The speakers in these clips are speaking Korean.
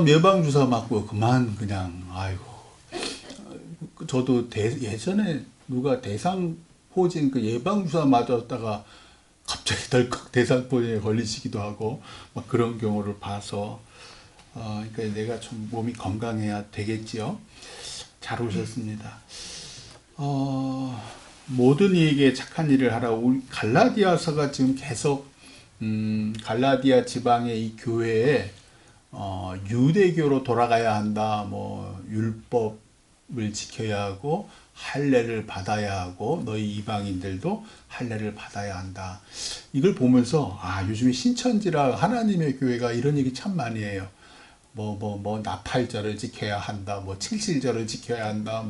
예방주사 맞고 그만 그냥 아이고. 저도 예전에 누가 대상포진 그 예방주사 맞았다가 갑자기 덜컥 대상포진에 걸리시기도 하고 막 그런 경우를 봐서 그러니까 내가 좀 몸이 건강해야 되겠지요. 잘 오셨습니다. 모든 이에게 착한 일을 하라. 우리 갈라디아서가 지금 계속 갈라디아 지방의 이 교회에 유대교로 돌아가야 한다. 뭐 율법을 지켜야 하고 할례를 받아야 하고 너희 이방인들도 할례를 받아야 한다. 이걸 보면서 요즘에 신천지라 하나님의 교회가 이런 얘기 참 많이 해요. 나팔절을 지켜야 한다, 칠칠절을 지켜야 한다,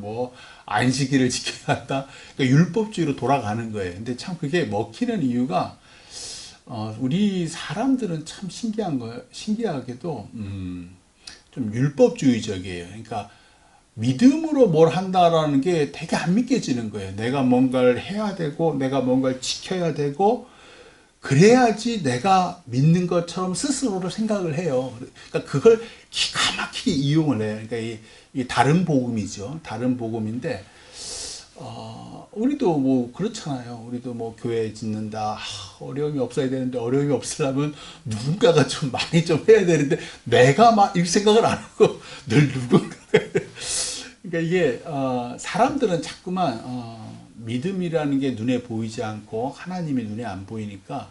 안식일을 지켜야 한다. 그러니까 율법주의로 돌아가는 거예요. 근데 참 그게 먹히는 이유가, 우리 사람들은 참 신기하게도, 좀 율법주의적이에요. 그러니까 믿음으로 뭘 한다라는 게 되게 안 믿겨지는 거예요. 내가 뭔가를 해야 되고, 내가 뭔가를 지켜야 되고, 그래야지 내가 믿는 것처럼 스스로를 생각을 해요. 그러니까 그걸 기가 막히게 이용을 해요. 그러니까 이 다른 복음이죠. 다른 복음인데, 우리도 그렇잖아요. 우리도 교회 짓는다. 어려움이 없어야 되는데, 어려움이 없으려면 누군가가 좀 많이 좀 해야 되는데, 내가 막 이 생각을 안 하고 늘 누군가. 그러니까 이게, 사람들은 자꾸만, 믿음이라는 게 눈에 보이지 않고 하나님이 눈에 안 보이니까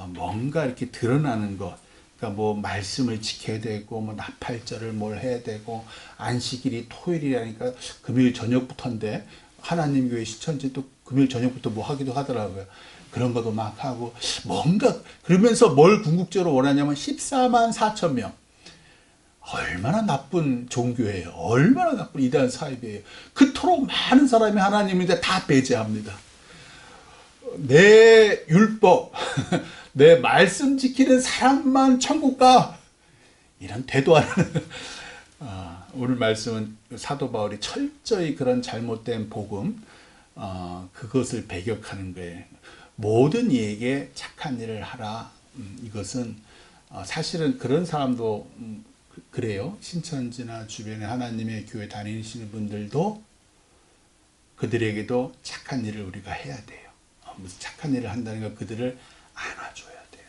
뭔가 이렇게 드러나는 것, 그러니까 말씀을 지켜야 되고 나팔절을 뭘 해야 되고 안식일이 토요일이라니까 금요일 저녁부터인데 하나님 교회 신천지 또 금요일 저녁부터 뭐 하기도 하더라고요. 그런 것도 막 하고 뭔가 그러면서 뭘 궁극적으로 원하냐면 14만 4천 명. 얼마나 나쁜 종교예요. 얼마나 나쁜 이단 사입이에요. 그토록 많은 사람이 하나님인데 다 배제합니다. 내 율법, 내 말씀 지키는 사람만 천국 가. 이런 대도 안 하는. 오늘 말씀은 사도 바울이 철저히 그런 잘못된 복음, 그것을 배격하는 거예요. 모든 이에게 착한 일을 하라. 이것은 사실은 그런 사람도 그래요. 신천지나 주변에 하나님의 교회 다니시는 분들도 그들에게도 착한 일을 우리가 해야 돼요. 무슨 착한 일을 한다는 건 그들을 안아줘야 돼요.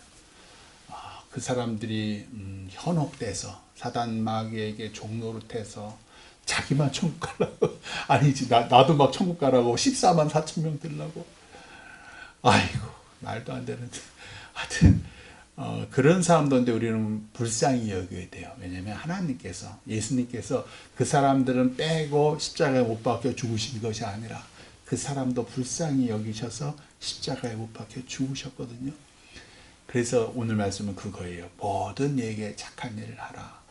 그 사람들이 현혹돼서 사단 마귀에게 종노릇해서 자기만 천국 가라고 아니지 나도 막 천국 가라고 14만 4천 명 들라고 아이고 말도 안 되는데 하여튼 그런 사람들인데 우리는 불쌍히 여겨야 돼요. 왜냐하면 하나님께서 예수님께서 그 사람들은 빼고 십자가에 못 박혀 죽으신 것이 아니라 그 사람도 불쌍히 여기셔서 십자가에 못 박혀 죽으셨거든요. 그래서 오늘 말씀은 그거예요. 모든 이에게 착한 일을 하라.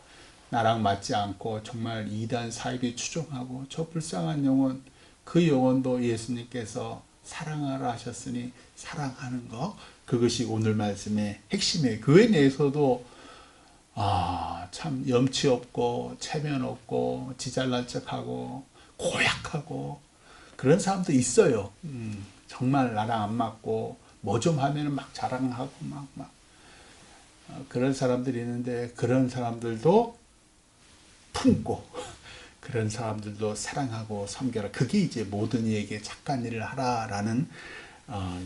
나랑 맞지 않고 정말 이단 사입이 추종하고 저 불쌍한 영혼, 그 영혼도 예수님께서 사랑하라 하셨으니 사랑하는 거, 그것이 오늘 말씀의 핵심이에요. 교회 내에서도 참 염치 없고 체면 없고 지잘난 척하고 고약하고 그런 사람도 있어요. 정말 나랑 안 맞고 뭐 좀 하면은 막 자랑하고 막 그런 사람들이 있는데 그런 사람들도 품고 그런 사람들도 사랑하고 섬겨라. 그게 이제 모든 이에게 착한 일을 하라라는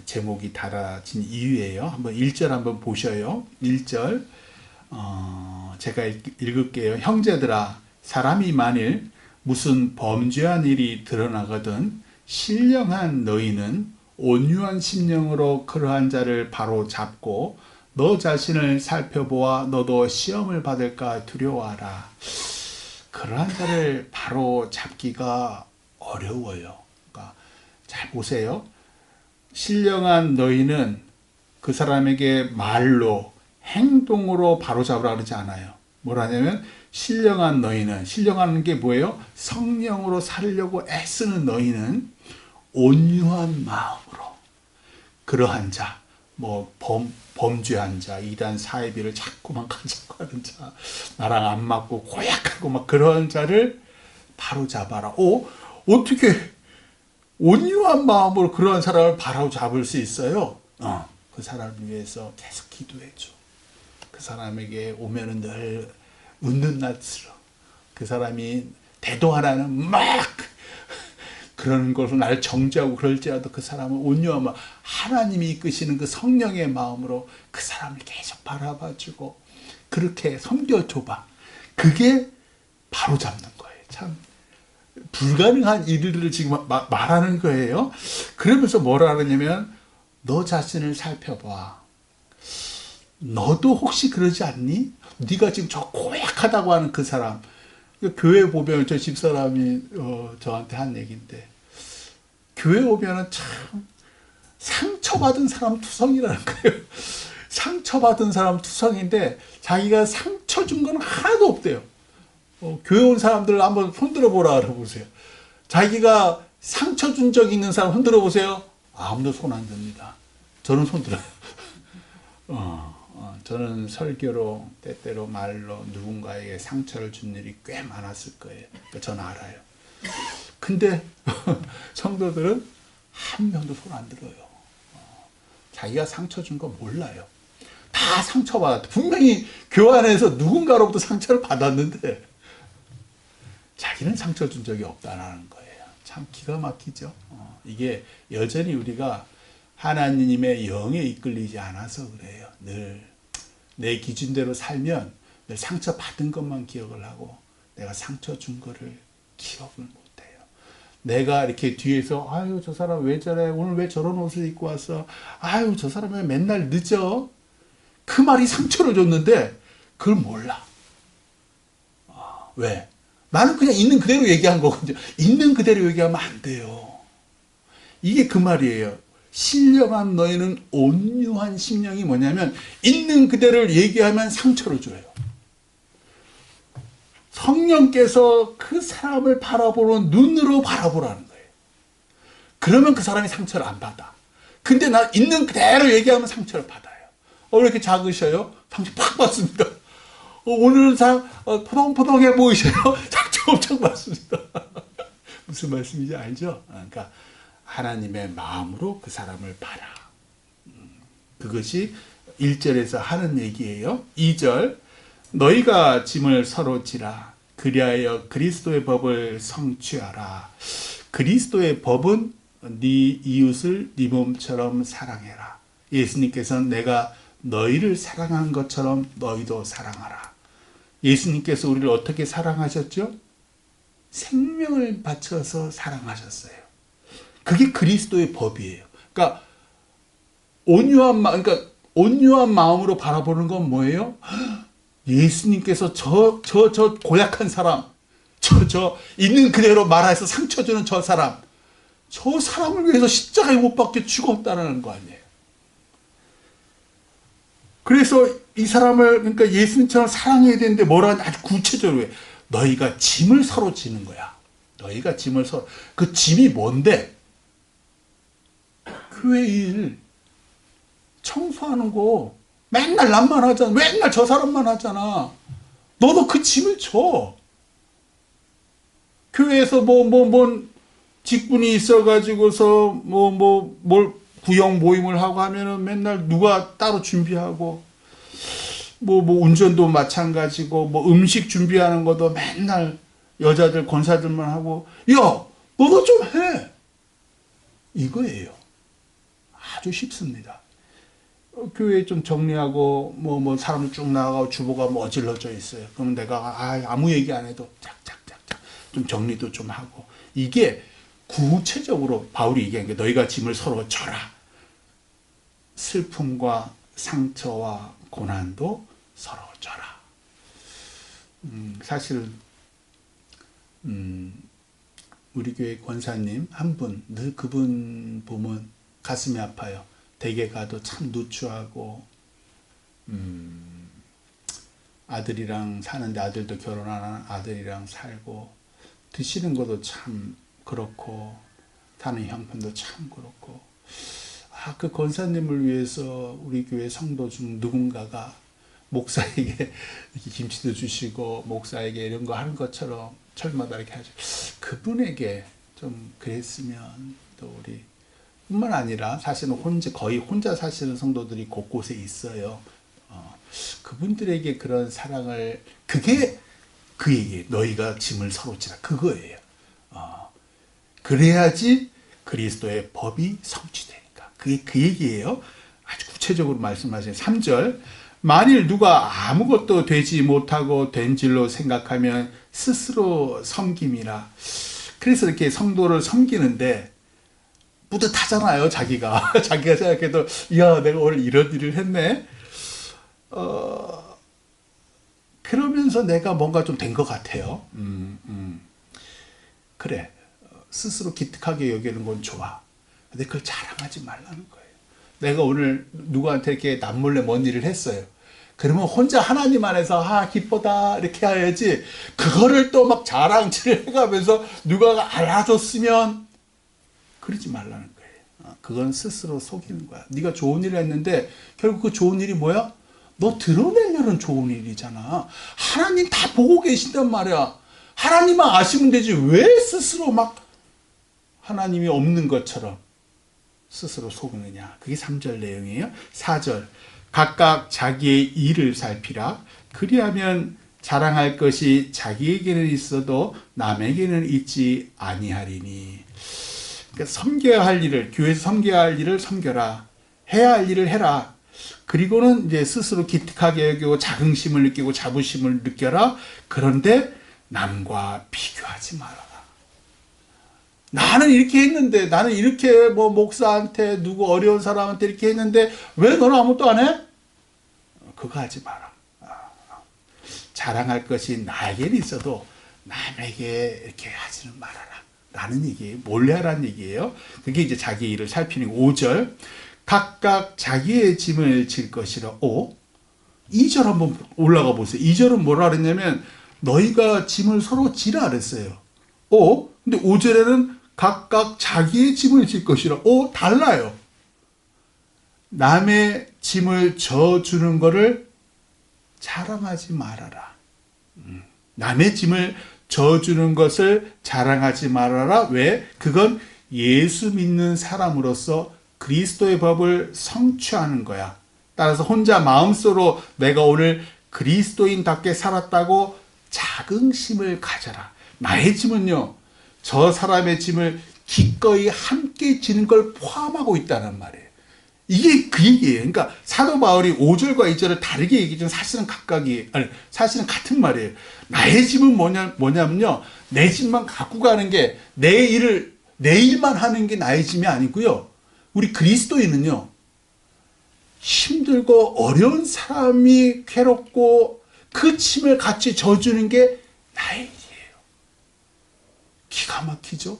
제목이 달아진 이유예요. 한번 1절 한번 보셔요. 1절 제가 읽을게요. 형제들아, 사람이 만일 무슨 범죄한 일이 드러나거든 신령한 너희는 온유한 심령으로 그러한 자를 바로 잡고 너 자신을 살펴보아 너도 시험을 받을까 두려워하라. 그러한 자를 바로 잡기가 어려워요. 그러니까 잘 보세요. 신령한 너희는 그 사람에게 말로 행동으로 바로잡으라 그러지 않아요. 뭐라냐면 신령한 너희는, 신령한 게 뭐예요? 성령으로 살려고 애쓰는 너희는 온유한 마음으로 그러한 자, 범죄한 자, 이단 사이비를 자꾸만 가지고 하는 자, 나랑 안 맞고 고약하고 막 그런 자를 바로잡아라. 어떻게 온유한 마음으로 그러한 사람을 바로잡을 수 있어요? 그 사람을 위해서 계속 기도해줘. 그 사람에게 오면은 늘 웃는 낯으로 그 사람이 대도하라는 막 그런 것을 나를 정죄하고 그럴지라도 그 사람은 온유한 마음, 하나님이 이끄시는 그 성령의 마음으로 그 사람을 계속 바라봐주고 그렇게 섬겨줘봐. 그게 바로 잡는 거예요. 참 불가능한 일들을 지금 말하는 거예요. 그러면서 뭐라 하냐면 너 자신을 살펴봐. 너도 혹시 그러지 않니? 네가 지금 저 고약하다고 하는 그 사람. 교회 보면 저 집사람이 저한테 한 얘기인데 교회 오면은 참 상처받은 사람 투성이라는 거예요. 상처받은 사람 투성인데 자기가 상처 준 건 하나도 없대요. 교회 온 사람들 한번 손들어 보라 그러보세요. 자기가 상처 준 적 있는 사람 흔들어 보세요. 아무도 손 안 듭니다. 저는 손 들어요. 저는 설교로 때때로 말로 누군가에게 상처를 준 일이 꽤 많았을 거예요. 저는 알아요. 근데 성도들은 한 명도 손 안 들어요. 자기가 상처 준 거 몰라요. 다 상처받았대. 분명히 교회 안에서 누군가로부터 상처를 받았는데 자기는 상처 준 적이 없다는 거예요. 참 기가 막히죠. 이게 여전히 우리가 하나님의 영에 이끌리지 않아서 그래요. 늘 내 기준대로 살면 늘 상처받은 것만 기억을 하고 내가 상처 준 거를 기억을 못해요. 내가 이렇게 뒤에서 아유 저 사람 왜 저래, 오늘 왜 저런 옷을 입고 왔어, 아유 저 사람 왜 맨날 늦어, 그 말이 상처를 줬는데 그걸 몰라. 왜? 나는 그냥 있는 그대로 얘기한 거거든요. 있는 그대로 얘기하면 안 돼요. 이게 그 말이에요. 신령한 너희는 온유한 심령이 뭐냐면 있는 그대로 얘기하면 상처를 줘요. 성령께서 그 사람을 바라보는 눈으로 바라보라는 거예요. 그러면 그 사람이 상처를 안 받아. 근데 나 있는 그대로 얘기하면 상처를 받아요. 왜 이렇게 작으셔요? 상처 팍 받습니다. 오늘은 포동포동해 보이셔요? 상처 엄청 받습니다. 무슨 말씀인지 알죠? 그러니까 하나님의 마음으로 그 사람을 봐라. 그것이 1절에서 하는 얘기예요. 2절 너희가 짐을 서로 지라 그리하여 그리스도의 법을 성취하라. 그리스도의 법은 네 이웃을 네 몸처럼 사랑해라. 예수님께서는 내가 너희를 사랑한 것처럼 너희도 사랑하라. 예수님께서 우리를 어떻게 사랑하셨죠? 생명을 바쳐서 사랑하셨어요. 그게 그리스도의 법이에요. 그러니까 온유한 마음으로 바라보는 건 뭐예요? 예수님께서 저 고약한 사람, 있는 그대로 말해서 상처 주는 저 사람을 위해서 십자가에 못 박혀 죽었다는 거 아니에요. 그래서 이 사람을 그러니까 예수님처럼 사랑해야 되는데 뭐라는 아주 구체적으로 해. 너희가 짐을 서로 지는 거야. 너희가 짐을 서로. 그 짐이 뭔데? 교회 일, 청소하는 거 맨날 남만 하잖아. 맨날 저 사람만 하잖아. 너도 그 짐을 져. 교회에서 뭔 직분이 있어가지고서 뭘 구역 모임을 하고 하면은 맨날 누가 따로 준비하고 운전도 마찬가지고 음식 준비하는 것도 맨날 여자들 권사들만 하고 야 너도 좀 해. 이거예요. 아주 쉽습니다. 교회 좀 정리하고 사람들 쭉 나가고 주보가 어질러져 있어요. 그러면 내가 아무 얘기 안 해도 짝짝짝짝 좀 정리도 좀 하고. 이게 구체적으로 바울이 얘기한 게 너희가 짐을 서로 져라. 슬픔과 상처와 고난도 서로 져라. 사실 우리 교회 권사님 한 분, 늘 그분 보면 가슴이 아파요. 댁에 가도 참 누추하고 아들이랑 사는데 아들도 결혼하는 아들이랑 살고 드시는 것도 참 그렇고 사는 형편도 참 그렇고 그 권사님을 위해서 우리 교회 성도 중 누군가가 목사에게 이렇게 김치도 주시고 목사에게 이런 거 하는 것처럼 철마다 이렇게 하죠. 그분에게 좀 그랬으면 또 우리 뿐만 아니라 사실은 거의 혼자 사시는 성도들이 곳곳에 있어요. 그분들에게 그런 사랑을, 그게 그에게 너희가 짐을 서로 지라, 그거예요. 그래야지 그리스도의 법이 성취되니까. 그게 그 얘기예요. 아주 구체적으로 말씀하신 3절. 만일 누가 아무것도 되지 못하고 된 줄로 생각하면 스스로 섬김이라. 그래서 이렇게 성도를 섬기는데 뿌듯하잖아요, 자기가. 자기가 생각해도, 이야, 내가 오늘 이런 일을 했네. 그러면서 내가 뭔가 좀 된 것 같아요. 그래. 스스로 기특하게 여기는 건 좋아. 근데 그걸 자랑하지 말라는 거예요. 내가 오늘 누구한테 이렇게 남몰래 뭔 일을 했어요. 그러면 혼자 하나님 안에서 기쁘다 이렇게 해야지, 그거를 또 막 자랑질을 해가면서 누가 알아줬으면 그러지 말라는 거예요. 그건 스스로 속이는 거야. 네가 좋은 일을 했는데 결국 그 좋은 일이 뭐야? 너 드러내려는 좋은 일이잖아. 하나님 다 보고 계신단 말이야. 하나님만 아시면 되지 왜 스스로 막 하나님이 없는 것처럼 스스로 속느냐. 그게 3절 내용이에요. 4절. 각각 자기의 일을 살피라. 그리하면 자랑할 것이 자기에게는 있어도 남에게는 있지 아니하리니. 그러니까 섬겨야 할 일을, 교회에서 섬겨야 할 일을 섬겨라. 해야 할 일을 해라. 그리고는 이제 스스로 기특하게 여기고 자긍심을 느끼고 자부심을 느껴라. 그런데 남과 비교하지 말아라. 나는 이렇게 했는데, 나는 이렇게 뭐 목사한테 누구 어려운 사람한테 이렇게 했는데 왜 너는 아무것도 안 해? 그거 하지 마라. 자랑할 것이 나에게는 있어도 남에게 이렇게 하지는 말아라 라는 얘기예요. 몰래 하라는 얘기예요. 그게 이제 자기 일을 살피는 5절. 각각 자기의 짐을 질 것이라. 2절 한번 올라가 보세요. 2절은 뭐라 그랬냐면 너희가 짐을 서로 지라 그랬어요. 근데 5절에는 각각 자기의 짐을 질 것이라. 달라요. 남의 짐을 져주는 거를 자랑하지 말아라. 남의 짐을 져주는 것을 자랑하지 말아라. 왜? 그건 예수 믿는 사람으로서 그리스도의 법을 성취하는 거야. 따라서 혼자 마음속으로 내가 오늘 그리스도인답게 살았다고 자긍심을 가져라. 나의 짐은요, 저 사람의 짐을 기꺼이 함께 지는 걸 포함하고 있다는 말이에요. 이게 그 얘기예요. 그러니까 사도 바울이 5절과 2절을 다르게 얘기지만 사실은 같은 말이에요. 나의 짐은 뭐냐면요, 내 짐만 갖고 가는 게, 내 일만 하는 게 나의 짐이 아니고요. 우리 그리스도인은요, 힘들고 어려운 사람이 괴롭고 그 짐을 같이 져주는 게 나의 일이에요. 기가 막히죠?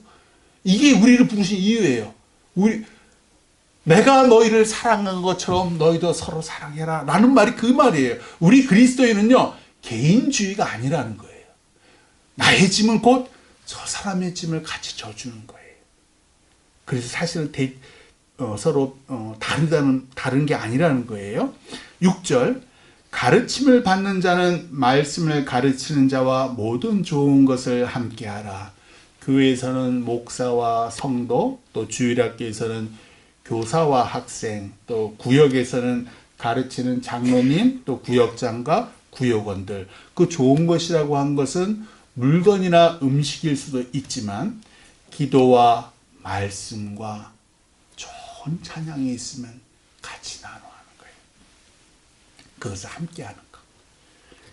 이게 우리를 부르신 이유예요. 내가 너희를 사랑한 것처럼 너희도 서로 사랑해라 라는 말이 그 말이에요. 우리 그리스도인은요, 개인주의가 아니라는 거예요. 나의 짐은 곧 저 사람의 짐을 같이 져주는 거예요. 그래서 사실은 서로 다른 게 아니라는 거예요. 6절. 가르침을 받는 자는 말씀을 가르치는 자와 모든 좋은 것을 함께하라. 교회에서는 목사와 성도, 또 주일학교에서는 교사와 학생, 또 구역에서는 가르치는 장로님, 또 구역장과 구역원들. 그 좋은 것이라고 한 것은 물건이나 음식일 수도 있지만 기도와 말씀과 좋은 찬양이 있으면 같이 나눠하는 거예요. 그것을 함께하는 것.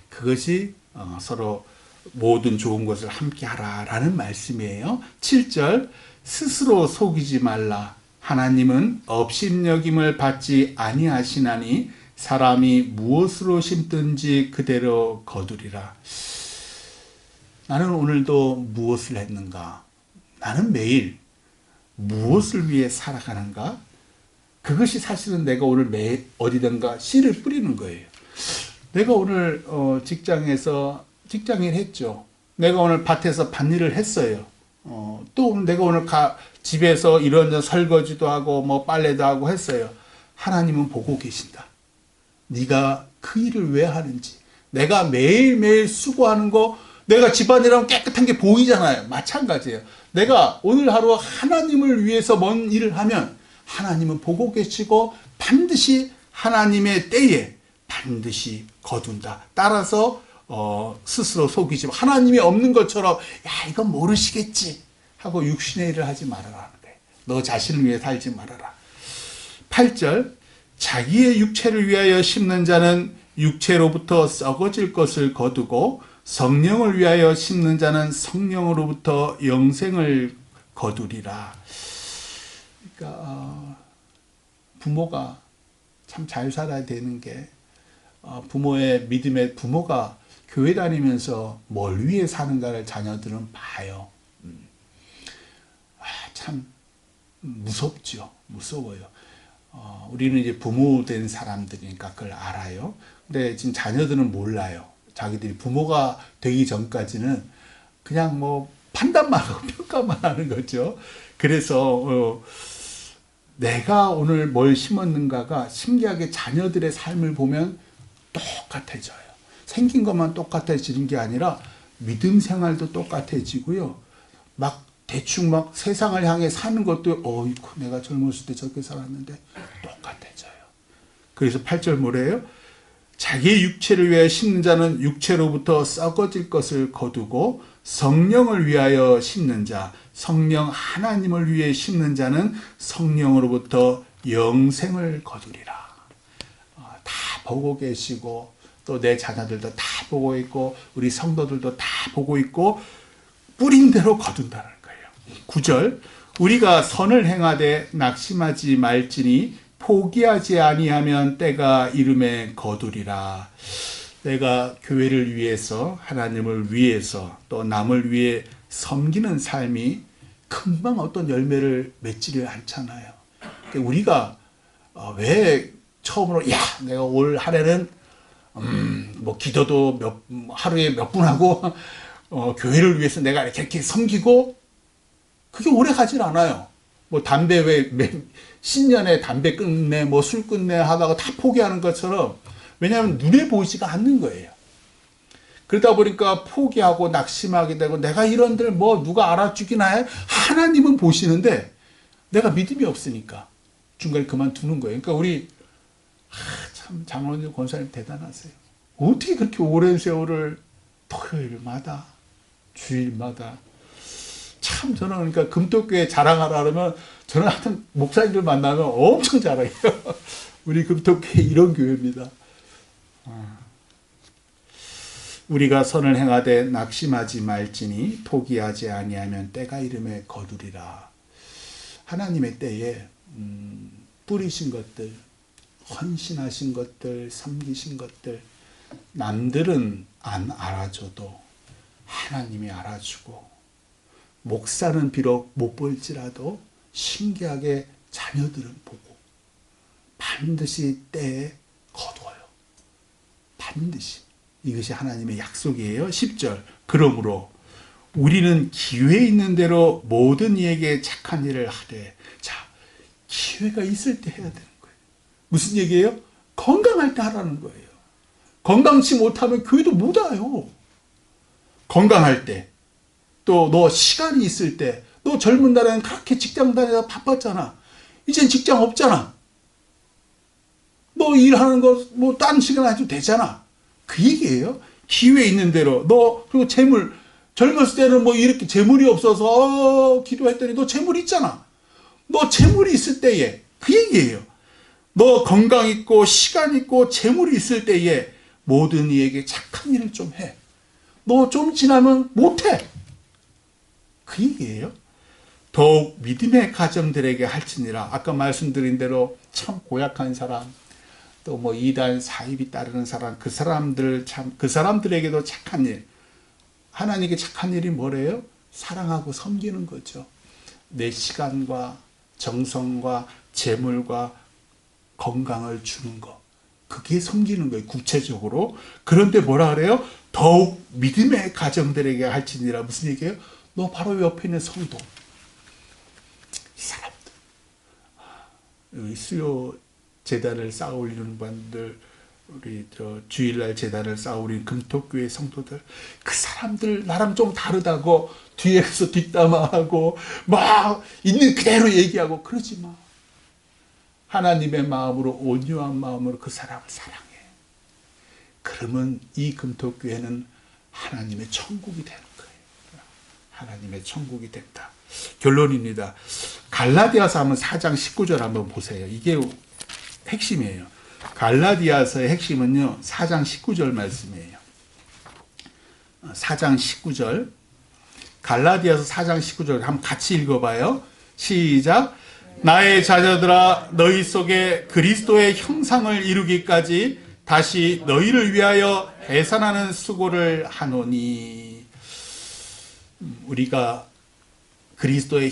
그것이 서로 모든 좋은 것을 함께하라라는 말씀이에요. 7절. 스스로 속이지 말라. 하나님은 업신여김을 받지 아니하시나니 사람이 무엇으로 심든지 그대로 거두리라. 나는 오늘도 무엇을 했는가? 나는 매일 무엇을 위해 살아가는가? 그것이 사실은 내가 오늘 어디든가 씨를 뿌리는 거예요. 내가 오늘 직장에서 직장일 했죠. 내가 오늘 밭에서 밭일을 했어요. 또 내가 오늘 집에서 이런 설거지도 하고 뭐 빨래도 하고 했어요. 하나님은 보고 계신다. 네가 그 일을 왜 하는지. 내가 매일매일 수고하는 거, 내가 집안일하면 깨끗한 게 보이잖아요. 마찬가지예요. 내가 오늘 하루 하나님을 위해서 뭔 일을 하면 하나님은 보고 계시고 반드시 하나님의 때에 반드시 거둔다. 따라서 스스로 속이지 마. 하나님이 없는 것처럼 야 이건 모르시겠지 하고 육신의 일을 하지 말아라 하는 거예요. 너 자신을 위해 살지 말아라. 8절 자기의 육체를 위하여 심는 자는 육체로부터 썩어질 것을 거두고 성령을 위하여 심는 자는 성령으로부터 영생을 거두리라. 그러니까 부모가 참 잘 살아야 되는 게 부모의 믿음의 부모가 교회 다니면서 뭘 위해 사는가를 자녀들은 봐요. 참 무섭죠. 무서워요. 우리는 이제 부모 된 사람들이니까 그걸 알아요. 근데 지금 자녀들은 몰라요. 자기들이 부모가 되기 전까지는 그냥 뭐 판단만 하고 평가만 하는 거죠. 그래서 내가 오늘 뭘 심었는가가 신기하게 자녀들의 삶을 보면 똑같아져요. 생긴 것만 똑같아지는 게 아니라 믿음 생활도 똑같아지고요. 막 대충 막 세상을 향해 사는 것도 어이구 내가 젊었을 때 저렇게 살았는데 똑같아져요. 그래서 8절 뭐래요? 자기의 육체를 위하여 심는 자는 육체로부터 썩어질 것을 거두고 성령을 위하여 심는 자, 성령 하나님을 위해 심는 자는 성령으로부터 영생을 거두리라. 다 보고 계시고 또 내 자녀들도 다 보고 있고 우리 성도들도 다 보고 있고 뿌린 대로 거둔다는 거예요. 9절 우리가 선을 행하되 낙심하지 말지니 포기하지 아니하면 때가 이름에 거두리라. 내가 교회를 위해서 하나님을 위해서 또 남을 위해 섬기는 삶이 금방 어떤 열매를 맺지를 않잖아요. 우리가 왜 처음으로 야 내가 올 한 해는 뭐 기도도 하루에 몇 분 하고 교회를 위해서 내가 이렇게 섬기고 그게 오래 가질 않아요. 뭐 담배 왜 신년에 담배 끝내 뭐 술 끝내 하다가 다 포기하는 것처럼 왜냐하면 눈에 보이지가 않는 거예요. 그러다 보니까 포기하고 낙심하게 되고 내가 이런들 뭐 누가 알아주기나 해? 하나님은 보시는데 내가 믿음이 없으니까 중간에 그만두는 거예요. 그러니까 우리 참 장로님 권사님 대단하세요. 어떻게 그렇게 오랜 세월을 토요일마다 주일마다 참 저는 그러니까 금토교회 자랑하라 그러면 저는 하여튼 목사님들 만나면 엄청 자랑해요. 우리 금토교회 이런 교회입니다. 우리가 선을 행하되 낙심하지 말지니 포기하지 아니하면 때가 이름에 거두리라. 하나님의 때에 뿌리신 것들, 헌신하신 것들, 섬기신 것들 남들은 안 알아줘도 하나님이 알아주고 목사는 비록 못 볼지라도 신기하게 자녀들은 보고 반드시 때에 거두어요. 반드시. 이것이 하나님의 약속이에요. 10절 그러므로 우리는 기회 있는 대로 모든 이에게 착한 일을 하되. 자, 기회가 있을 때 해야 되는 거예요. 무슨 얘기예요? 건강할 때 하라는 거예요. 건강치 못하면 교회도 못 와요. 건강할 때. 또 너 시간이 있을 때. 너 젊은 날에는 그렇게 직장 다니다 바빴잖아. 이젠 직장 없잖아. 너 일하는 거 뭐 딴 시간 해도 되잖아. 그 얘기예요. 기회 있는 대로. 너 그리고 재물 젊었을 때는 뭐 이렇게 재물이 없어서 기도했더니 너 재물 있잖아. 너 재물이 있을 때에 그 얘기예요. 너 건강 있고 시간 있고 재물이 있을 때에 모든 이에게 착한 일을 좀 해. 너 좀 지나면 못해. 그 얘기예요. 더욱 믿음의 가정들에게 할지니라. 아까 말씀드린 대로 참 고약한 사람 또 뭐 이단 사입이 따르는 사람 그 사람들 참 그 사람들에게도 착한 일. 하나님께 착한 일이 뭐래요? 사랑하고 섬기는 거죠. 내 시간과 정성과 재물과 건강을 주는 거. 그게 섬기는 거예요. 구체적으로. 그런데 뭐라 그래요? 더욱 믿음의 가정들에게 할지니라. 무슨 얘기예요? 너 바로 옆에 있는 성도. 이 사람들. 수요 재단을 쌓아 올리는 분들, 우리 주일날 재단을 쌓아 올리는 금토교회 성도들, 그 사람들 나랑 좀 다르다고 뒤에서 뒷담화하고 막 있는 그대로 얘기하고 그러지 마. 하나님의 마음으로 온유한 마음으로 그 사람을 사랑해. 그러면 이 금토교회는 하나님의 천국이 되는 거예요. 하나님의 천국이 된다. 결론입니다. 갈라디아서 한번 4장 19절 한번 보세요. 이게 핵심이에요. 갈라디아서의 핵심은요, 4장 19절 말씀이에요. 4장 19절. 갈라디아서 4장 19절 한번 같이 읽어봐요. 시작. 나의 자녀들아, 너희 속에 그리스도의 형상을 이루기까지 다시 너희를 위하여 해산하는 수고를 하노니. 우리가 그리스도의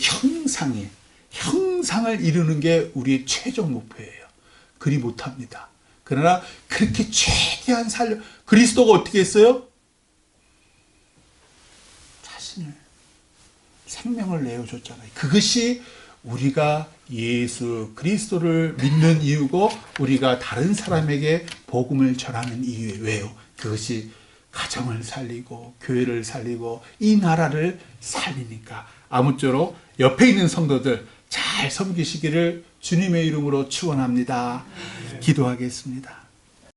형상을 이루는 게 우리의 최종 목표예요. 그리 못합니다. 그러나 그렇게 최대한 그리스도가 어떻게 했어요? 자신을, 생명을 내어줬잖아요. 그것이 우리가 예수 그리스도를 믿는 이유고, 우리가 다른 사람에게 복음을 전하는 이유예요. 왜요? 그것이 가정을 살리고 교회를 살리고 이 나라를 살리니까. 아무쪼록 옆에 있는 성도들 잘 섬기시기를 주님의 이름으로 축원합니다. 기도하겠습니다.